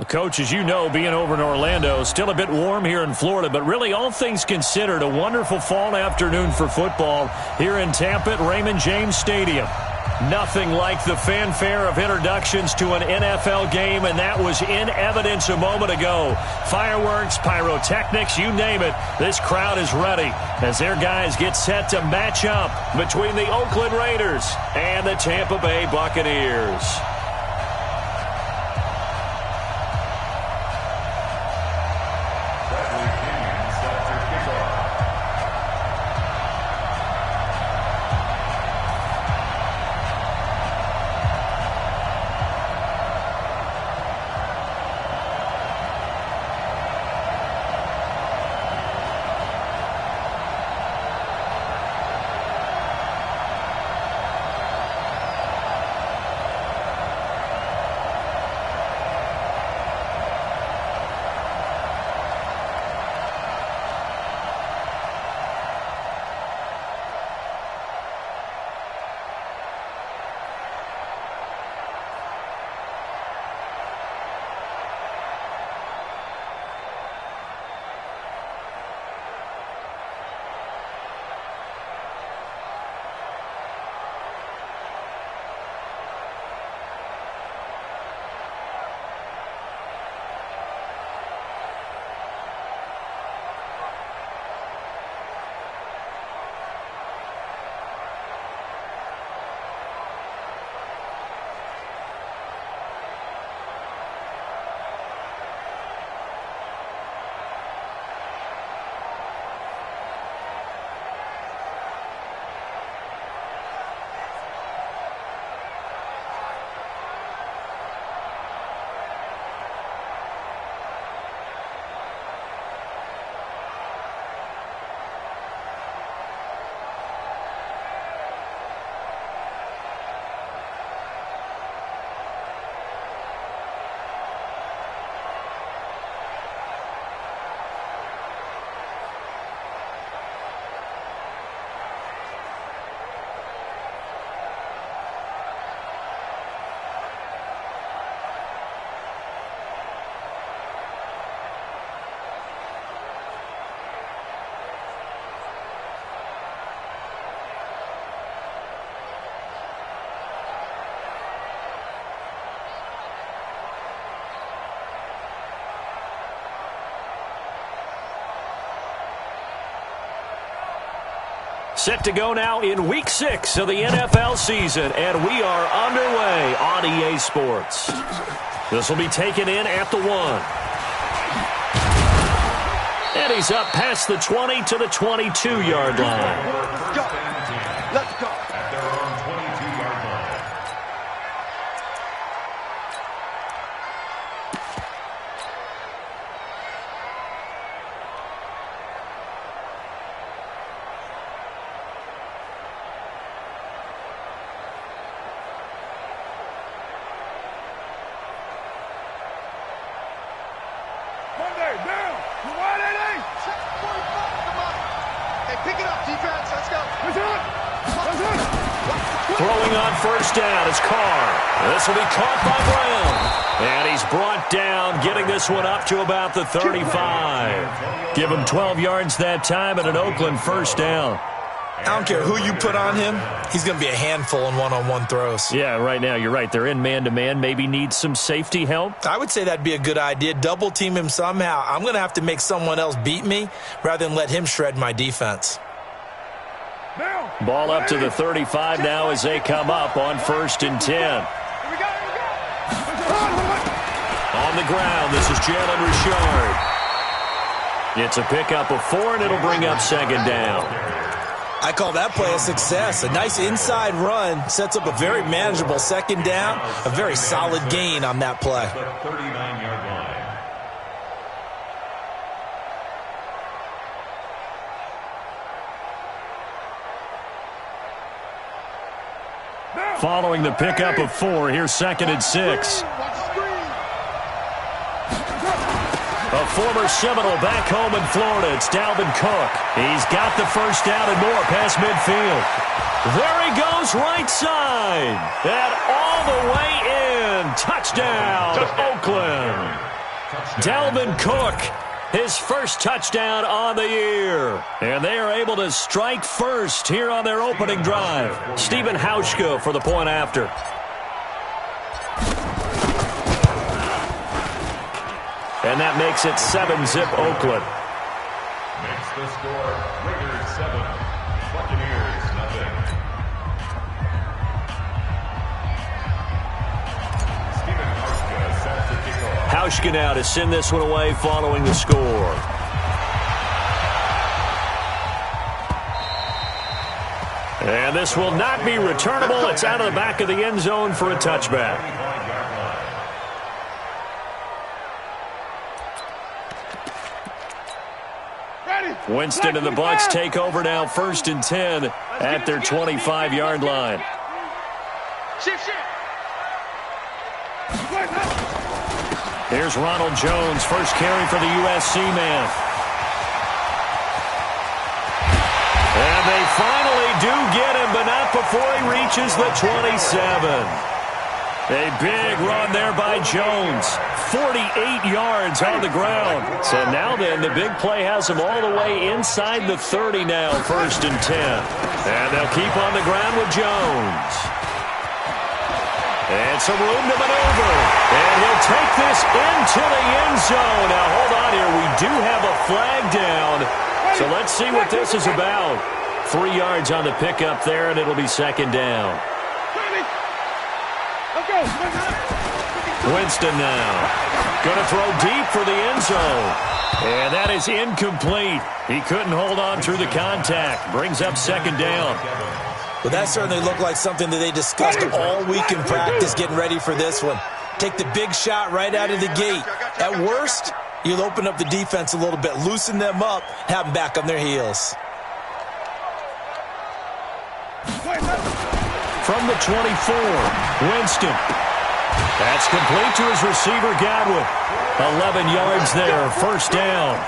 Coach, as you know, being over in Orlando, still a bit warm here in Florida, but really all things considered, a wonderful fall afternoon for football here in Tampa at Raymond James Stadium. Nothing like the fanfare of introductions to an NFL game, and that was in evidence a moment ago. Fireworks, pyrotechnics, you name it, this crowd is ready as their guys get set to match up between the Oakland Raiders and the Tampa Bay Buccaneers. Set to go now in Week 6 of the NFL season, and we are underway on EA Sports. This will be taken in at the 1. And he's up past the 20 to the 22-yard line. Let's go. Throwing on first down is Carr. This will be caught by Brown. And he's brought down, getting this one up to about the 35. Give him 12 yards that time and an Oakland first down. I don't care who you put on him, he's going to be a handful in one-on-one throws. Yeah, right now, you're right. They're in man-to-man. Maybe need some safety help. I would say that'd be a good idea. Double team him somehow. I'm going to have to make someone else beat me rather than let him shred my defense. Ball up to the 35 now as they come up on first and 10. On the ground, this is Jalen Richard. It's a pickup of 4, and it'll bring up second down. I call that play a success. A nice inside run sets up a very manageable second down, a very solid gain on that play. The 39-yard line. Following the pickup of 4, here's 2nd and 6. A former Seminole back home in Florida. It's Dalvin Cook. He's got the first down and more past midfield. There he goes, right side. And all the way in. Touchdown, Oakland. Dalvin Cook, his first touchdown on the year. And they are able to strike first here on their opening drive. Stephen Hauschka for the point after. And that makes it 7-zip Oakland. Makes the score Raiders 7, Buccaneers nothing. Stephen Hauschka set to kick off. Hauschka now to send this one away following the score. And this will not be returnable. It's out of the back of the end zone for a touchback. Winston and the Bucs take over now, 1st and 10 at their 25-yard line. Here's Ronald Jones, first carry for the USC man. And they finally do get him, but not before he reaches the 27. A big run there by Jones. 48 yards on the ground. So now then, the big play has him all the way inside the 30 now, 1st and 10. And they'll keep on the ground with Jones. And some room to maneuver. And he'll take this into the end zone. Now, hold on here. We do have a flag down. So let's see what this is about. 3 yards on the pickup there, and it'll be 2nd down. Winston now. Going to throw deep for the end zone. And that is incomplete. He couldn't hold on through the contact. Brings up 2nd down. Well, that certainly looked like something that they discussed all week in practice getting ready for this one. Take the big shot right out of the gate. At worst, you'll open up the defense a little bit, loosen them up, have them back on their heels. From the 24, Winston. That's complete to his receiver, Godwin. 11 yards there, 1st down.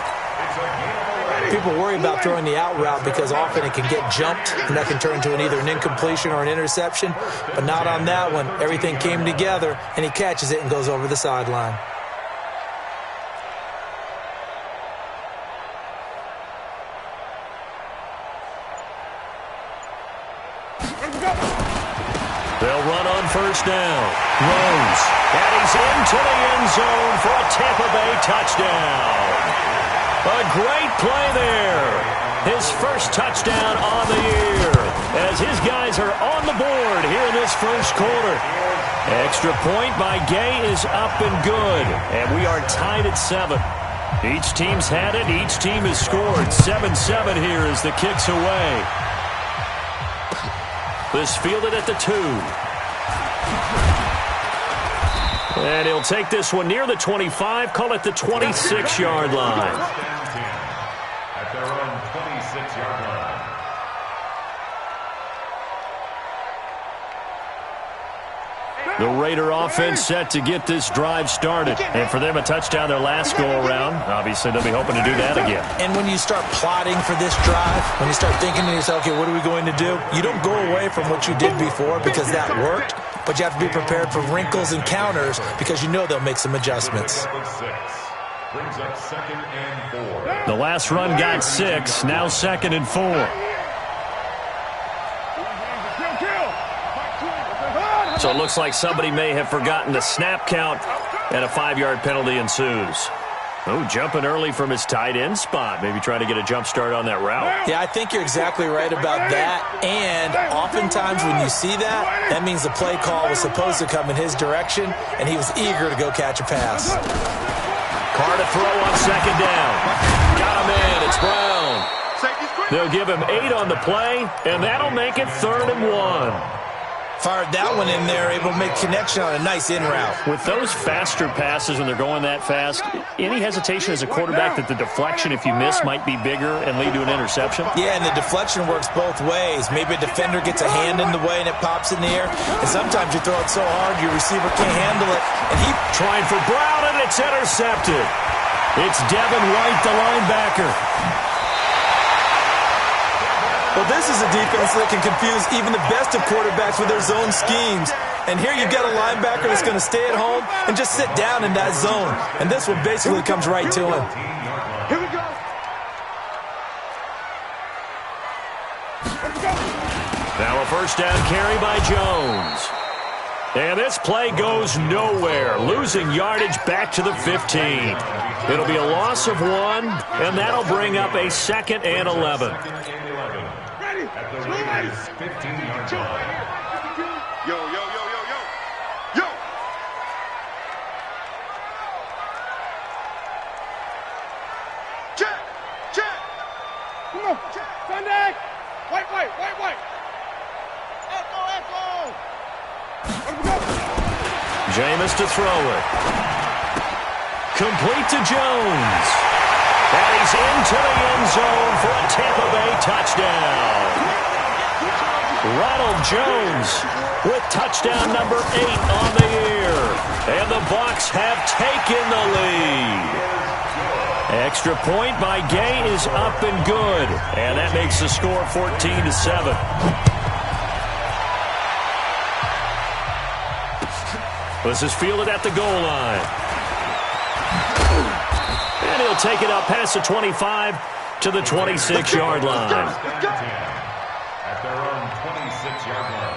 People worry about throwing the out route because often it can get jumped, and that can turn into either an incompletion or an interception. But not on that one. Everything came together, and he catches it and goes over the sideline. They'll run on 1st down. Rose. And he's into the end zone for a Tampa Bay touchdown. A great play there. His first touchdown on the year. As his guys are on the board here in this 1st quarter. Extra point by Gay is up and good. And we are tied at 7. Each team's had it. Each team has scored. 7-7 here as the kick's away. This fielded at the 2. And he'll take this one near the 25, call it the 26-yard line. At their own 26-yard line. The Raider offense set to get this drive started. And for them, a touchdown their last go-around. Obviously, they'll be hoping to do that again. And when you start plotting for this drive, when you start thinking to yourself, okay, what are we going to do? You don't go away from what you did before because that worked, but you have to be prepared for wrinkles and counters because you know they'll make some adjustments. Brings up 2nd and 4. The last run got 6, now 2nd and 4. So it looks like somebody may have forgotten the snap count, and a 5-yard penalty ensues. Oh, jumping early from his tight end spot. Maybe trying to get a jump start on that route. Yeah, I think you're exactly right about that. And oftentimes when you see that, that means the play call was supposed to come in his direction, and he was eager to go catch a pass. Carr to throw on 2nd down. Got him in. It's Brown. Safety screen. They'll give him 8 on the play, and that'll make it 3rd and 1. Fired that one in there, able to make connection on a nice in route. With those faster passes when they're going that fast, any hesitation as a quarterback that the deflection, if you miss, might be bigger and lead to an interception? Yeah, and the deflection works both ways. Maybe a defender gets a hand in the way and it pops in the air, and sometimes you throw it so hard your receiver can't handle it. And he trying for Brown, and it's intercepted. It's Devin White, the linebacker. Well, this is a defense that can confuse even the best of quarterbacks with their zone schemes. And here you've got a linebacker that's going to stay at home and just sit down in that zone. And this one basically comes right to him. Here we go. Now a first down carry by Jones. And this play goes nowhere, losing yardage back to the 15. It'll be a loss of 1, and that'll bring up a 2nd and 11. At the Raiders' 15-yard line. Yo, yo, yo, yo, yo. Yo. Check. Check. Come on. Sunday. Wait. Echo. Jameis to throw it. Complete to Jones. And he's into the end zone for a Tampa Bay touchdown. Ronald Jones with touchdown number 8 on the year. And the Bucs have taken the lead. Extra point by Gay is up and good. And that makes the score 14-7. This is fielded at the goal line. And he'll take it up past the 25 to the 26-yard line. At their own 26-yard line.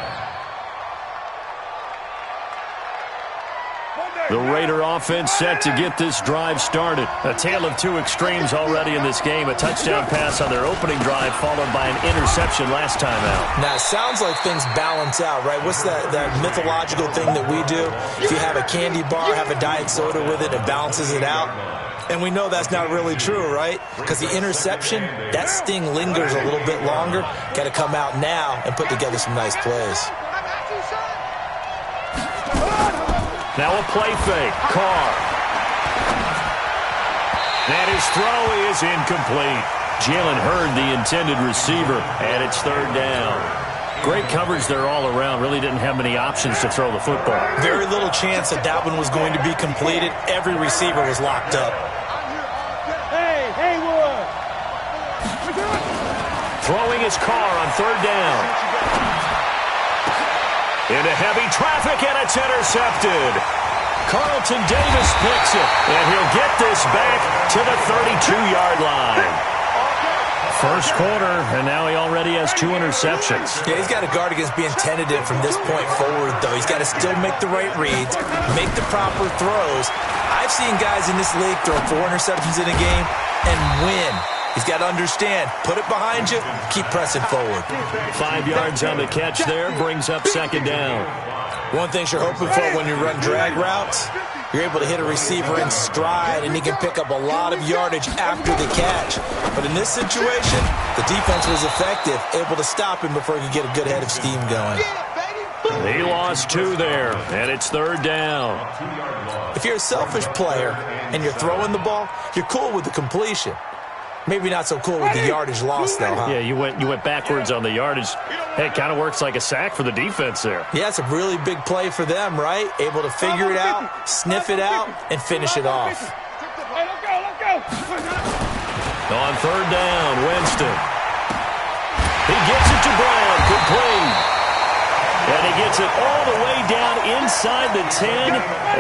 The Raider offense set to get this drive started. A tale of two extremes already in this game. A touchdown pass on their opening drive followed by an interception last time out. Now, it sounds like things balance out, right? What's that mythological thing that we do? If you have a candy bar, have a diet soda with it, it balances it out. And we know that's not really true, right? Because the interception, that sting lingers a little bit longer. Got to come out now and put together some nice plays. Now a play fake. Carr. And his throw is incomplete. Jalen Hurd, the intended receiver, and it's 3rd down. Great coverage there all around. Really didn't have many options to throw the football. Very little chance that one was going to be completed. Every receiver was locked up. Hey, Haywood. Throwing his Carr on 3rd down. Into heavy traffic, and it's intercepted. Carlton Davis picks it, and he'll get this back to the 32-yard line. First quarter, and now he already has 2 interceptions. Yeah, he's got to guard against being tentative from this point forward, though. He's got to still make the right reads, make the proper throws. I've seen guys in this league throw 4 interceptions in a game and win. He's got to understand, put it behind you, keep pressing forward. 5 yards on the catch there, brings up 2nd down. One thing you're hoping for when you run drag routes, you're able to hit a receiver in stride, and he can pick up a lot of yardage after the catch. But in this situation, the defense was effective, able to stop him before he could get a good head of steam going. He lost 2 there, and it's 3rd down. If you're a selfish player and you're throwing the ball, you're cool with the completion. Maybe not so cool with the yardage loss, though, huh? Yeah, you went backwards on the yardage. Hey, it kind of works like a sack for the defense there. Yeah, it's a really big play for them, right? Able to figure it out, sniff it out, and finish it off. Hey, let's go. On 3rd down, Winston. He gets it to Brown, complete. And he gets it all the way down inside the 10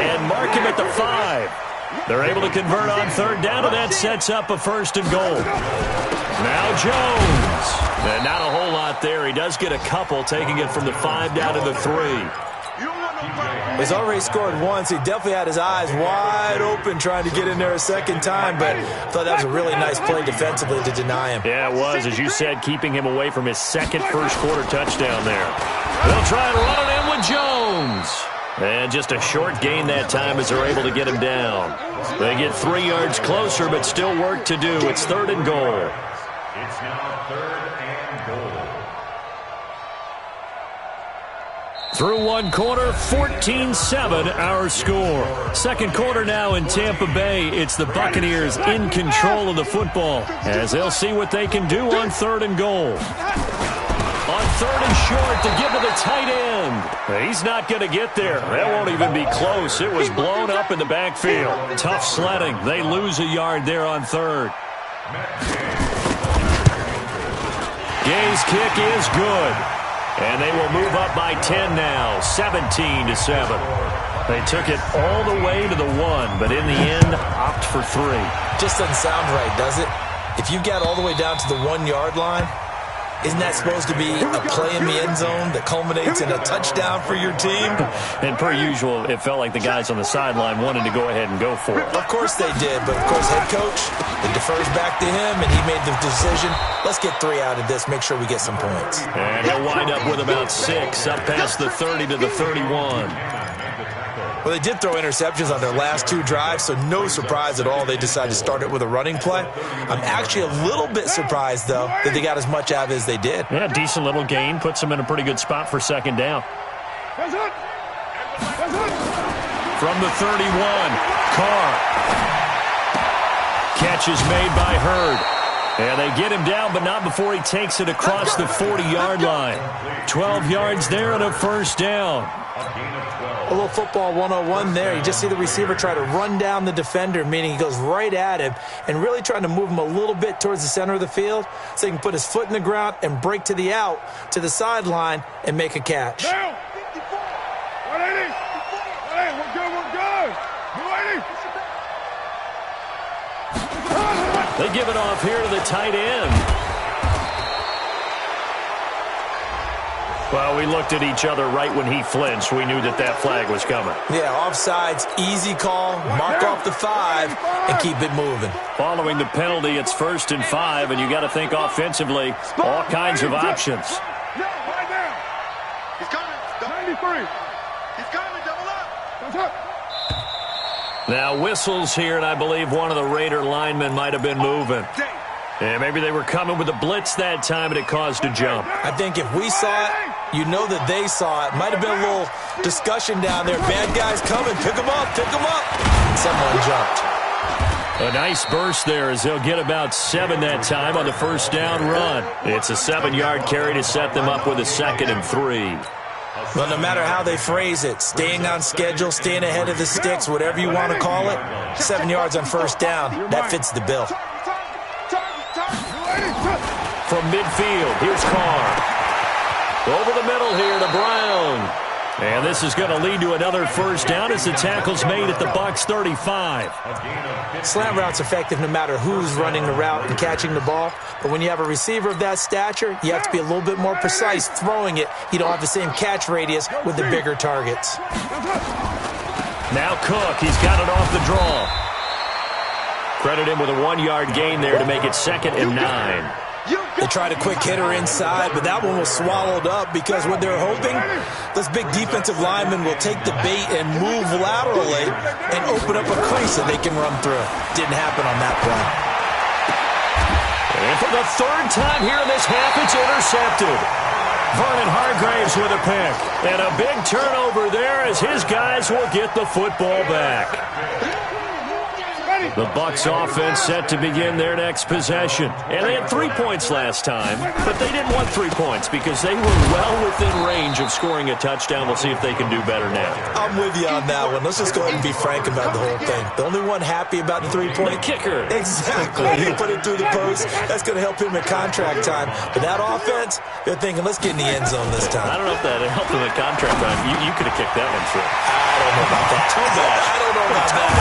and mark him at the 5. They're able to convert on 3rd down, and that sets up a 1st and goal. Now Jones. And not a whole lot there. He does get a couple, taking it from the 5 down to the 3. He's already scored once. He definitely had his eyes wide open trying to get in there a second time, but I thought that was a really nice play defensively to deny him. Yeah, it was, as you said, keeping him away from his second first-quarter touchdown there. They'll try and run it in with Jones. And just a short gain that time as they're able to get him down. They get 3 yards closer, but still work to do. It's 3rd and goal. It's now 3rd and goal. Through one quarter, 14-7 our score. Second quarter now in Tampa Bay. It's the Buccaneers in control of the football as they'll see what they can do on 3rd and goal. On 3rd and short to give to the tight end. He's not going to get there. That won't even be close. It was blown up in the backfield. Tough sledding. They lose a yard there on 3rd. Gay's kick is good. And they will move up by 10 now, 17-7. They took it all the way to the 1, but in the end, opt for 3. Just doesn't sound right, does it? If you got all the way down to the 1-yard line, isn't that supposed to be a play in the end zone that culminates in a touchdown for your team? And per usual, it felt like the guys on the sideline wanted to go ahead and go for it. Of course they did, but of course head coach, it defers back to him, and he made the decision, let's get 3 out of this, make sure we get some points. And he'll wind up with about 6, up past the 30 to the 31. Well, they did throw interceptions on their last 2 drives, so no surprise at all they decided to start it with a running play. I'm actually a little bit surprised, though, that they got as much out of it as they did. Yeah, decent little gain. Puts them in a pretty good spot for 2nd down. From the 31, Carr. Catch is made by Hurd. And they get him down, but not before he takes it across the 40-yard line. 12 yards there and a 1st down. A little football 101 there. You just see the receiver try to run down the defender, meaning he goes right at him and really trying to move him a little bit towards the center of the field so he can put his foot in the ground and break to the out, to the sideline, and make a catch. Down. 180. 180. We're good. 280. They give it off here to the tight end. Well, we looked at each other right when he flinched. We knew that that flag was coming. Yeah, offsides, easy call, mark off the 5, and keep it moving. Following the penalty, it's 1st and 5, and you got to think offensively, all kinds of options. Yeah, right now. He's coming. 93. He's coming. Double up. What's up? Now whistles here, and I believe one of the Raider linemen might have been moving. And maybe they were coming with a blitz that time, and it caused a jump. I think if we saw it, you know that they saw it. Might have been a little discussion down there. Bad guys coming. Pick them up. Pick them up. Someone jumped. A nice burst there as they'll get about 7 that time on the 1st down run. It's a 7-yard carry to set them up with a 2nd and 3. Well, no matter how they phrase it, staying on schedule, staying ahead of the sticks, whatever you want to call it, 7 yards on 1st down, that fits the bill. From midfield, here's Carr. Over the middle here to Brown. And this is going to lead to another 1st down as the tackle's made at the Bucs 35. Slant route's effective no matter who's running the route and catching the ball. But when you have a receiver of that stature, you have to be a little bit more precise throwing it. You don't have the same catch radius with the bigger targets. Now Cook, he's got it off the draw. Credit him with a 1-yard gain there to make it 2nd and 9. They tried a quick hitter inside, but that one was swallowed up because what they're hoping, those big defensive linemen will take the bait and move laterally and open up a crease that they can run through. Didn't happen on that play. And for the 3rd time here in this half, it's intercepted. Vernon Hargraves with a pick. And a big turnover there as his guys will get the football back. The Bucs offense set to begin their next possession. And they had 3 points last time, but they didn't want 3 points because they were well within range of scoring a touchdown. We'll see if they can do better now. I'm with you on that one. Let's just go ahead and be frank about the whole thing. The only one happy about the 3-point kicker. Exactly. He put it through the post. That's going to help him at contract time. But that offense, they're thinking, let's get in the end zone this time. I don't know if that helped him at contract time. You could have kicked that one through. I don't know about that. I don't know about that.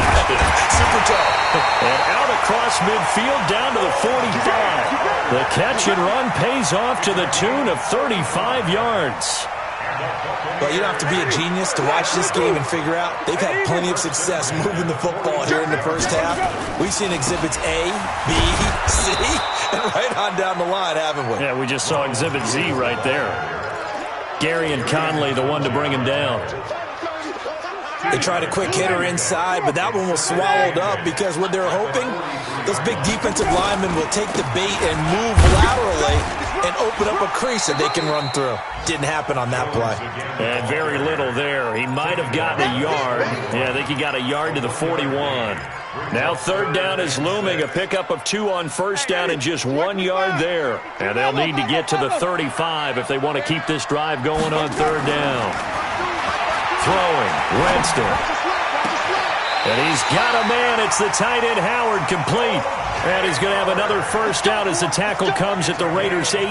Super tough. And out across midfield down to the 45. The catch and run pays off to the tune of 35 yards. Well, you don't have to be a genius to watch this game and figure out they've had plenty of success moving the football here in the 1st half. We've seen exhibits A, B, C, and right on down the line, haven't we? Yeah, we just saw exhibit Z right there. Gary and Conley, the one to bring him down. They tried a quick hitter inside, but that one was swallowed up because what they're hoping, those big defensive linemen will take the bait and move laterally and open up a crease that they can run through. Didn't happen on that play. And very little there. He might have gotten a yard. Yeah, I think he got a yard to the 41. Now third down is looming. A pickup of 2 on first down and just 1 yard there. And they'll need to get to the 35 if they want to keep this drive going on third down. Throwing, Redstone. And he's got a man. It's the tight end, Howard, complete. And he's going to have another first down as the tackle comes at the Raiders' 18.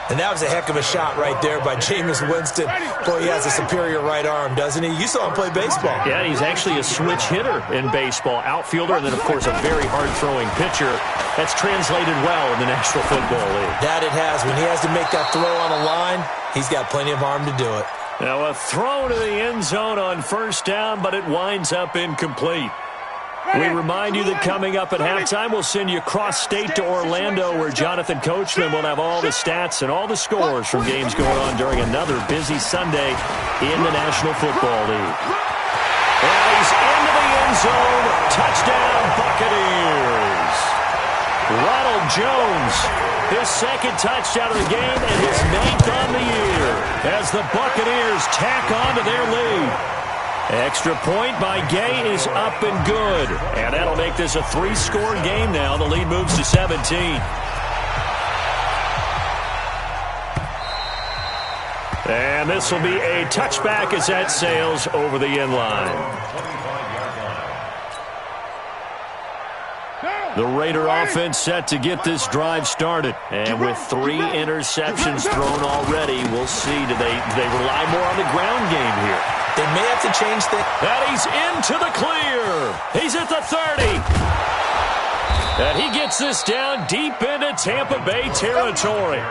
And that was a heck of a shot right there by Jameis Winston. Boy, he has a superior right arm, doesn't he? You saw him play baseball. Yeah, he's actually a switch hitter in baseball. Outfielder, and then, of course, a very hard-throwing pitcher. That's translated well in the National Football League. That it has. When he has to make that throw on the line, he's got plenty of arm to do it. Now a throw to the end zone on first down, but it winds up incomplete. We remind you that coming up at halftime, we'll send you cross-state to Orlando, where Jonathan Coachman will have all the stats and all the scores from games going on during another busy Sunday in the National Football League. And he's into the end zone. Touchdown, Buccaneers. Ronald Jones, his second touchdown of the game and his 9th on the year as the Buccaneers tack on to their lead. Extra point by Gay is up and good. And that'll make this a 3-score game now. The lead moves to 17. And this will be a touchback as that sails over the end line. The Raider offense set to get this drive started. And with 3 interceptions thrown already, we'll see. Do they rely more on the ground game here? They may have to change things. And he's into the clear. He's at the 30. And he gets this down deep into Tampa Bay territory.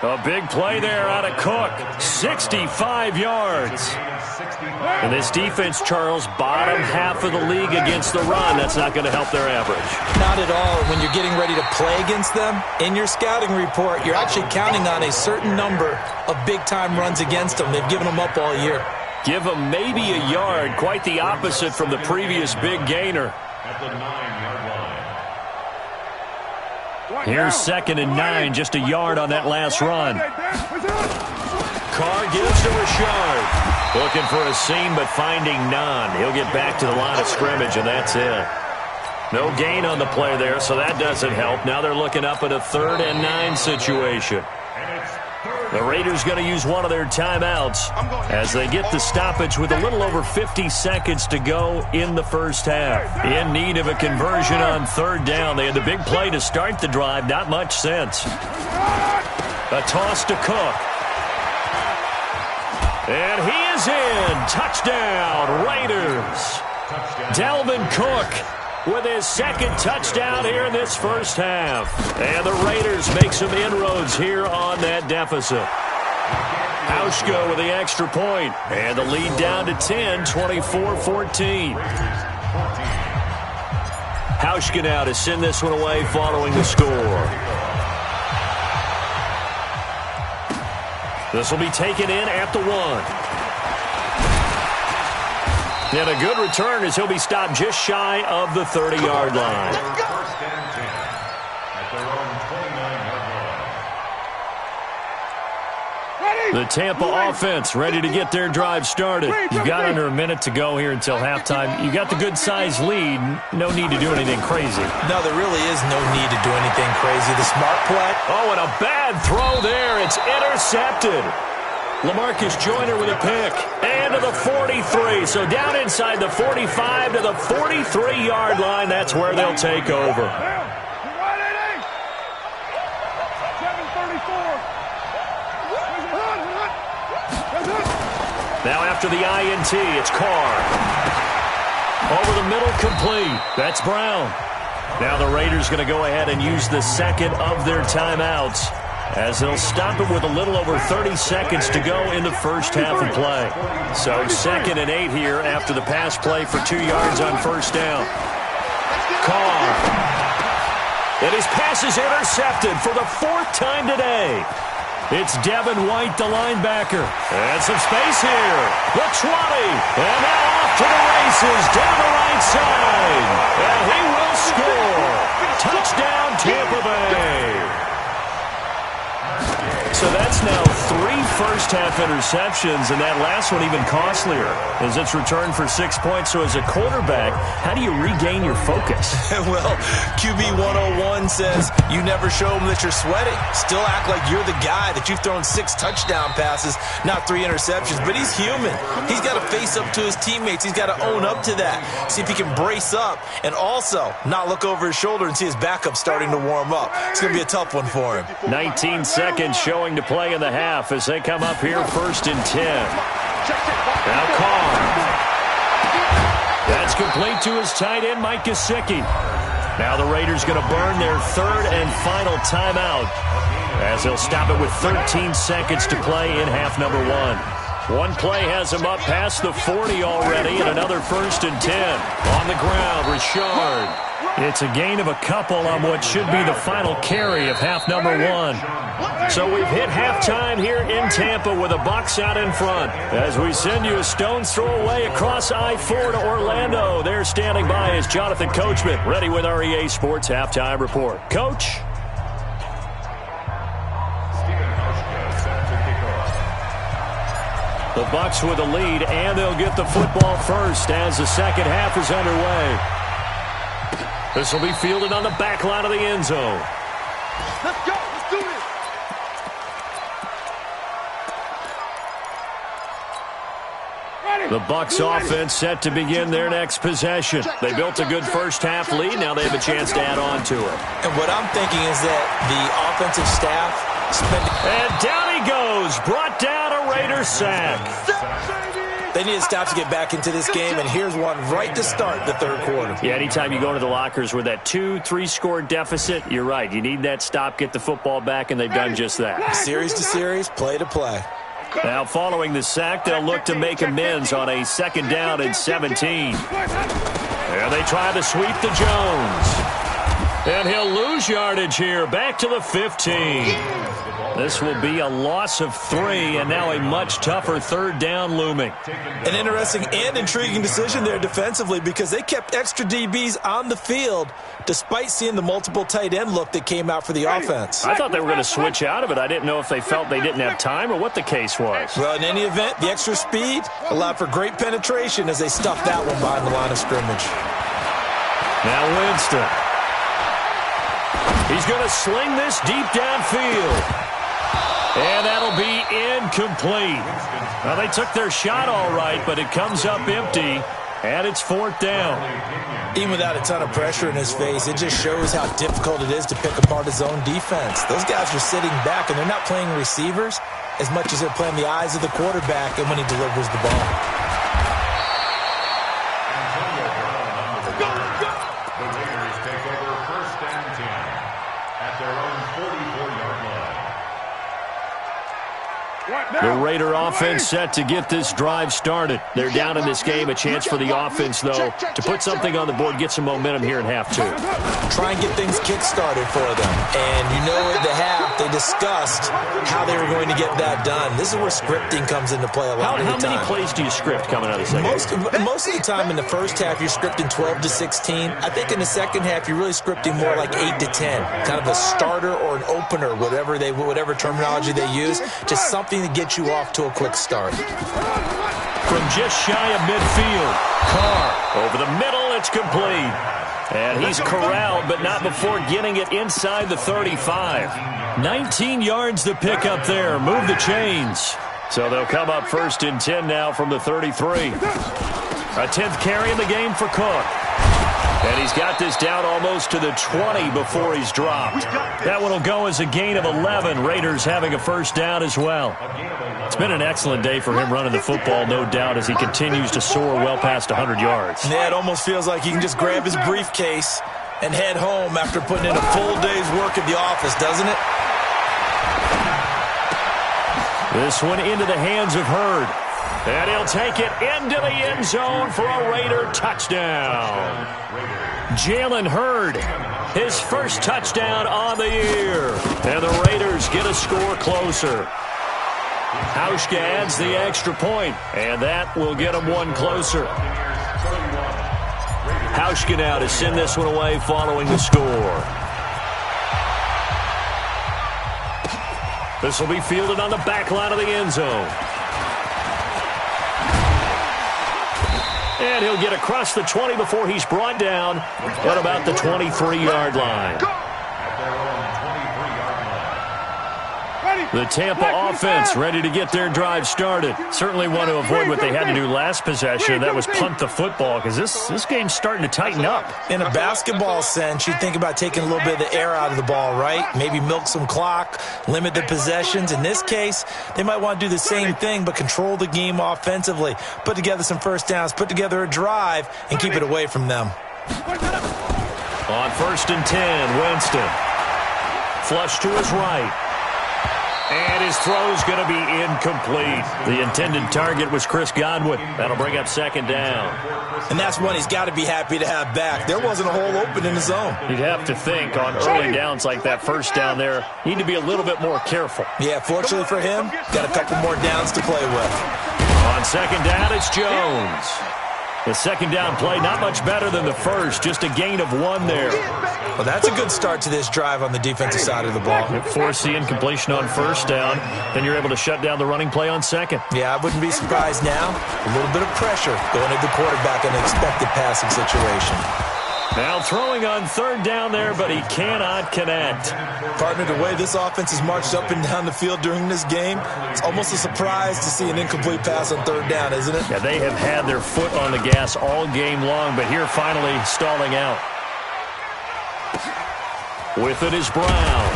A big play there out of Cook. 65 yards. And this defense, Charles, bottom half of the league against the run. That's not going to help their average. Not at all. When you're getting ready to play against them, in your scouting report, you're actually counting on a certain number of big-time runs against them. They've given them up all year. Give them maybe a yard. Quite the opposite from the previous big gainer. At the 9-yard line. Here's 2nd and 9, just a yard on that last run. Carr gives to Rashard. Looking for a seam, but finding none. He'll get back to the line of scrimmage, and that's it. No gain on the play there, so that doesn't help. Now they're looking up at a 3rd and 9 situation. The Raiders going to use one of their timeouts as they get the stoppage with a little over 50 seconds to go in the first half. In need of a conversion on 3rd down. They had the big play to start the drive. Not much sense. A toss to Cook. And he is in. Touchdown, Raiders. Dalvin Cook with his 2nd touchdown here in this first half. And the Raiders make some inroads here on that deficit. Hauschka with the extra point. And the lead down to 10, 24-14. Hauschka now to send this one away following the score. This will be taken in at the 1. And a good return as he'll be stopped just shy of the 30-yard line. First and 10 at their own 29-yard line. The Tampa offense ready to get their drive started. You've got under a minute to go here until halftime. You got the good-sized lead. No need to do anything crazy. No, there really is no need to do anything crazy. The smart play. Oh, and a bad throw there. It's intercepted. LaMarcus Joyner with a pick. And to the 43. So down inside the 45 to the 43-yard line. That's where they'll take over. Now after the INT, it's Carr. Over the middle, complete. That's Brown. Now the Raiders going to go ahead and use the 2nd of their timeouts, as they'll stop it with a little over 30 seconds to go in the first half of play. So 2nd and 8 here after the pass play for 2 yards on first down. Carr. And his pass is intercepted for the 4th time today. It's Devin White, the linebacker. And some space here. The 20. And now off to the races down the right side. And he will score. Touchdown, Tampa Bay. So that's now 3 first-half interceptions, and that last one even costlier as it's returned for 6 points. So as a quarterback, how do you regain your focus? Well, QB 101 says you never show them that you're sweating. Still act like you're the guy, that you've thrown 6 touchdown passes, not 3 interceptions. But he's human. He's got to face up to his teammates. He's got to own up to that. See if he can brace up and also not look over his shoulder and see his backup starting to warm up. It's going to be a tough one for him. 19 seconds showing to play in the half as they come up here 1st and 10. Now Carr. That's complete to his tight end, Mike Gesicki. Now the Raiders going to burn their 3rd and final timeout as they'll stop it with 13 seconds to play in half number 1. One play has him up past the 40 already, and another 1st and 10. On the ground, Richard. It's a gain of a couple on what should be the final carry of half number 1. So we've hit halftime here in Tampa with the Bucs out in front. As we send you a stone's throw away across I-4 to Orlando. There standing by is Jonathan Coachman, ready with our EA Sports Halftime Report. Coach? The Bucs with the lead, and they'll get the football first as the second half is underway. This will be fielded on the back line of the end zone. Let's go. Let's do this. The Bucs offense set to begin their next possession. They built a good first-half lead. Now they have a chance to add on to it. And what I'm thinking is that the offensive staff and down he goes. Brought down a Raider sack. They need to stop to get back into this game, and here's one right to start the 3rd quarter. Yeah, anytime you go into the lockers with that 2-3 score deficit, you're right. You need that stop, get the football back, and they've done just that. Series to series, play to play. Now following the sack, they'll look to make amends on a 2nd down and 17. And they try to sweep to Jones. And he'll lose yardage here, back to the 15. This will be a loss of 3, and now a much tougher 3rd down looming. An interesting and intriguing decision there defensively, because they kept extra DBs on the field despite seeing the multiple tight end look that came out for the offense. I thought they were going to switch out of it. I didn't know if they felt they didn't have time or what the case was. Well, in any event, the extra speed allowed for great penetration as they stuffed that one behind the line of scrimmage. Now Winston. He's going to sling this deep downfield. And that'll be incomplete. Well, they took their shot all right, but it comes up empty, and it's 4th down. Even without a ton of pressure in his face, it just shows how difficult it is to pick apart his own defense. Those guys are sitting back, and they're not playing receivers as much as they're playing the eyes of the quarterback and when he delivers the ball. The Raiders take over 1st and 10 at their own 44-yard line. The Raider offense set to get this drive started. They're down in this game. A chance for the offense, though, to put something on the board, get some momentum here in half 2. Try and get things kick-started for them. And you know at the half, they discussed how they were going to get that done. This is where scripting comes into play a lot of the time. How many plays do you script coming out of the second? Most of the time in the first half, you're scripting 12 to 16. I think in the second half, you're really scripting more like 8 to 10. Kind of a starter or an opener, whatever terminology they use. Just something to get you off to a quick start. From just shy of midfield, Carr over the middle, it's complete. And he's corralled, but not before getting it inside the 35. 19 yards to pick up there. Move the chains. So they'll come up 1st and 10 now from the 33. A 10th carry in the game for Cook. And he's got this down almost to the 20 before he's dropped. That one will go as a gain of 11. Raiders having a 1st down as well. It's been an excellent day for him running the football, no doubt, as he continues to soar well past 100 yards. Yeah, it almost feels like he can just grab his briefcase and head home after putting in a full day's work at the office, doesn't it? This one into the hands of Hurd. And he'll take it into the end zone for a Raider touchdown. Jalen Hurd, his first touchdown on the year. And the Raiders get a score closer. Hauschka adds the extra point, and that will get them one closer. Hauschka now to send this one away following the score. This will be fielded on the back line of the end zone. And he'll get across the 20 before he's brought down at about the 23-yard line. The Tampa offense ready to get their drive started. Certainly want to avoid what they had to do last possession. That was punt the football, because this game's starting to tighten up. In a basketball sense, you think about taking a little bit of the air out of the ball, right? Maybe milk some clock, limit the possessions. In this case, they might want to do the same thing, but control the game offensively. Put together some first downs, put together a drive, and keep it away from them. On 1st and 10, Winston. Flush to his right. And his throw's going to be incomplete. The intended target was Chris Godwin. That'll bring up 2nd down. And that's one he's got to be happy to have back. There wasn't a hole open in the zone. You'd have to think on early downs like that, first down there, need to be a little bit more careful. Yeah, fortunately for him, got a couple more downs to play with. On 2nd down, it's Jones. The 2nd down play, not much better than the first, just a gain of 1 there. Well, that's a good start to this drive on the defensive side of the ball. Force the incompletion on 1st down, then you're able to shut down the running play on 2nd. Yeah, I wouldn't be surprised now. A little bit of pressure going at the quarterback in an expected passing situation. Now throwing on 3rd down there, but he cannot connect. Partner, the way this offense has marched up and down the field during this game, it's almost a surprise to see an incomplete pass on 3rd down, isn't it? Yeah, they have had their foot on the gas all game long, but here finally stalling out. With it is Brown.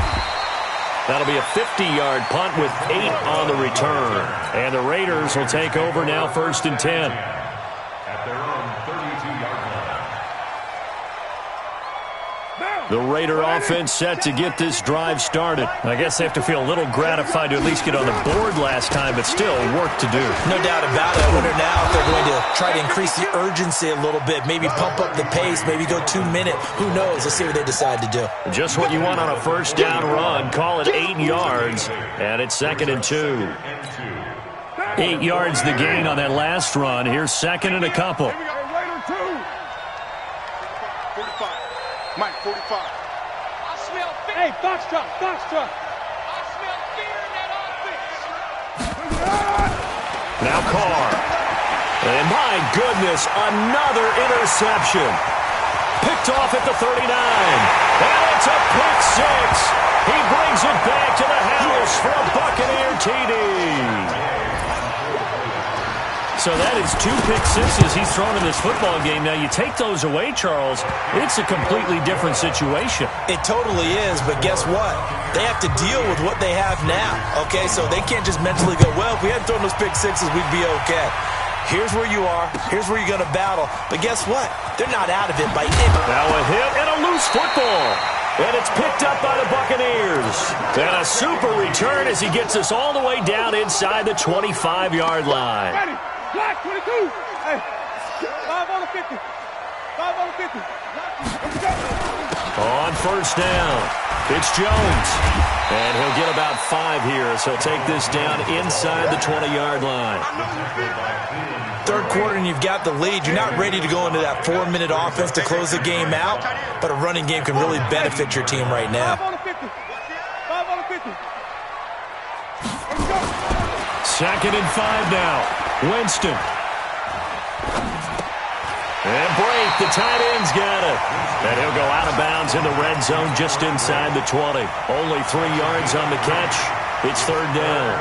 That'll be a 50-yard punt with 8 on the return. And the Raiders will take over now 1st and 10. At their own 32-yard line. The Raider offense set to get this drive started. I guess they have to feel a little gratified to at least get on the board last time, but still work to do. No doubt about it. I wonder now if they're going to try to increase the urgency a little bit, maybe pump up the pace, maybe go 2 minute. Who knows? Let's see what they decide to do. Just what you want on a 1st down run. Call it 8 yards, and it's 2nd and 2. 8 yards the gain on that last run. Here's 2nd and a couple. Mike, 45. I smell fear. Hey, Foxtrot. I smell fear in that offense. Now Carr. And my goodness, another interception. Picked off at the 39. And it's a pick 6. He brings it back to the house for a Buccaneer TD. So that is 2 pick 6s he's thrown in this football game. Now, you take those away, Charles, it's a completely different situation. It totally is, but guess what? They have to deal with what they have now, okay? So they can't just mentally go, well, if we hadn't thrown those pick 6s, we'd be okay. Here's where you are. Here's where you're going to battle. But guess what? They're not out of it by any. Now a hit and a loose football. And it's picked up by the Buccaneers. And a super return as he gets us all the way down inside the 25-yard line. Black 22. Hey, 5 on the 50. 5 on the 50. On 1st down, it's Jones. And he'll get about 5 here as he'll take this down inside the 20-yard line. 3rd quarter and you've got the lead. You're not ready to go into that 4-minute offense to close the game out, but a running game can really benefit your team right now. 5 on the 50. 5 on the 50. 2nd and 5 now. Winston. And break. The tight end's got it. And he'll go out of bounds in the red zone just inside the 20. Only 3 yards on the catch. It's 3rd down.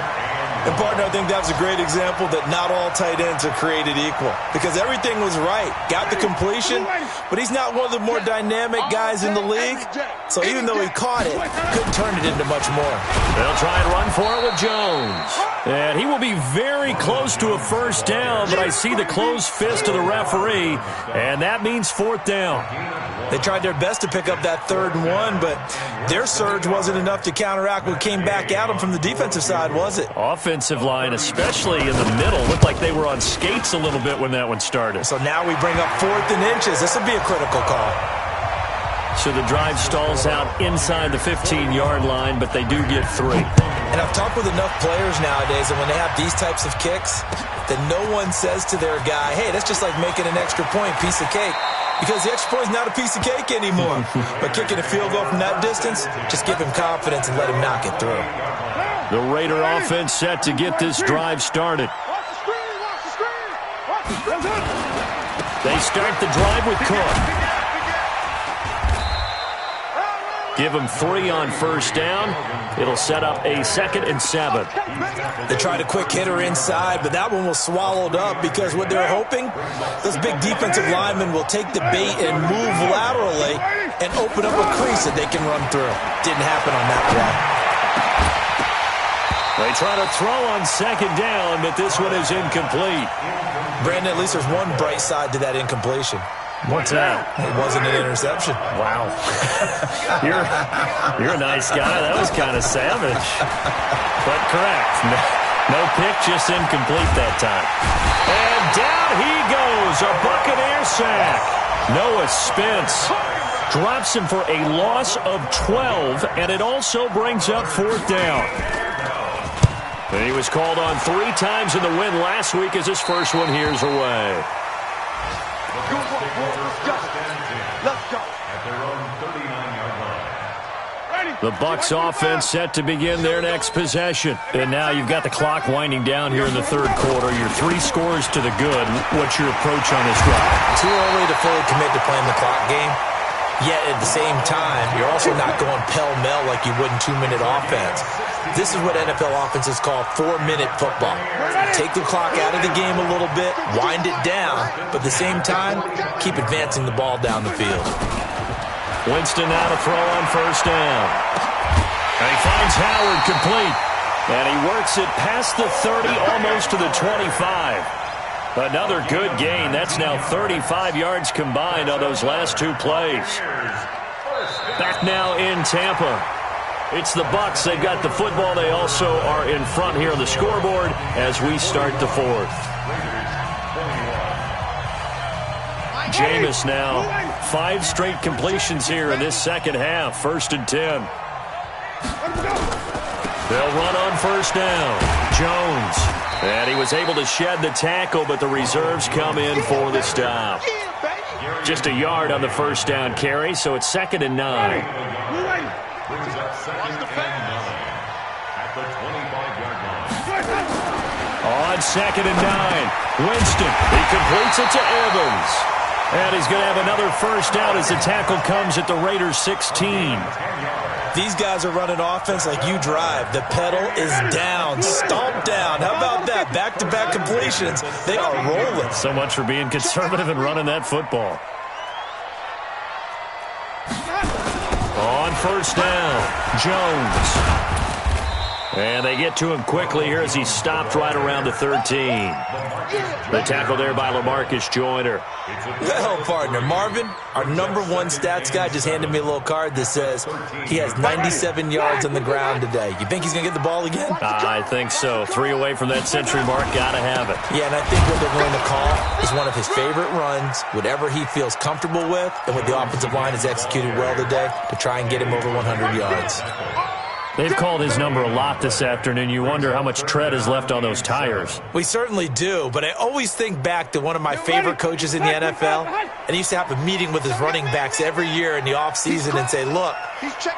And, partner, I think that was a great example that not all tight ends are created equal. Because everything was right. Got the completion, but he's not one of the more dynamic guys in the league. So even though he caught it, couldn't turn it into much more. They'll try and run for it with Jones. And he will be very close to a first down, but I see the closed fist of the referee, and that means fourth down. They tried their best to pick up that 3rd and 1, but their surge wasn't enough to counteract what came back at them from the defensive side, was it? Offensive line, especially in the middle, looked like they were on skates a little bit when that one started. So now we bring up 4th and inches. This will be a critical call. So the drive stalls out inside the 15-yard line, but they do get 3. And I've talked with enough players nowadays, and when they have these types of kicks, that no one says to their guy, hey, that's just like making an extra point, piece of cake. Because the extra point is not a piece of cake anymore. But kicking a field goal from that distance, just give him confidence and let him knock it through. The Raider offense set to get this drive started. They start the drive with Cook. Give him 3 on first down. It'll set up a 2nd and 7. They tried a quick hitter inside, but that one was swallowed up because what they're hoping, those big defensive linemen will take the bait and move laterally and open up a crease that they can run through. Didn't happen on that play. They try to throw on 2nd down, but this one is incomplete. Brandon, at least there's one bright side to that incompletion. What's that? It wasn't an interception. Wow. You're a nice guy. That was kind of savage. But correct. No pick, just incomplete that time. And down he goes. A Buccaneer sack. Noah Spence drops him for a loss of 12, and it also brings up 4th down. And he was called on 3 times in the win last week as his first one here's away. The Bucs offense set to begin their next possession. And now you've got the clock winding down here in the 3rd quarter. You're 3 scores to the good. What's your approach on this drive? Too early to fully commit to playing the clock game. Yet at the same time, you're also not going pell-mell like you would in 2-minute offense. This is what NFL offenses call 4-minute football. Take the clock out of the game a little bit, wind it down, but at the same time, keep advancing the ball down the field. Winston now to throw on first down. And he finds Howard complete. And he works it past the 30, almost to the 25. Another good gain. That's now 35 yards combined on those last 2 plays. Back now in Tampa. It's the Bucs. They've got the football. They also are in front here on the scoreboard as we start the 4th. Jameis now. 5 straight completions here in this second half. 1st and 10. They'll run on first down. Jones. And he was able to shed the tackle, but the reserves come in for the stop. Just a yard on the first down carry, so it's 2nd and 9. Brings up 2nd and 9 at the 25-yard line. On 2nd and 9, Winston. He completes it to Evans. And he's going to have another first down as the tackle comes at the Raiders' 16. These guys are running offense like you drive. The pedal is down, stomped down. How about that? Back-to-back completions. They are rolling. So much for being conservative and running that football. On first down, Jones. And they get to him quickly here as he stopped right around the 13. The tackle there by LaMarcus Joyner. Well, partner, Marvin, our #1 stats guy, just handed me a little card that says he has 97 yards on the ground today. You think he's going to get the ball again? I think so. 3 away from that century mark. Got to have it. Yeah, and I think what they're going to call is one of his favorite runs, whatever he feels comfortable with, and what the offensive line has executed well today to try and get him over 100 yards. They've called his number a lot this afternoon. You wonder how much tread is left on those tires. We certainly do, but I always think back to one of my favorite coaches in the NFL, and he used to have a meeting with his running backs every year in the offseason and say, look,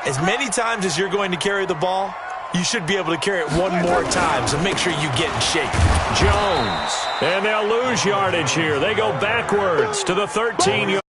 as many times as you're going to carry the ball, you should be able to carry it one more time, so make sure you get in shape. Jones, and they'll lose yardage here. They go backwards to the 13-yard.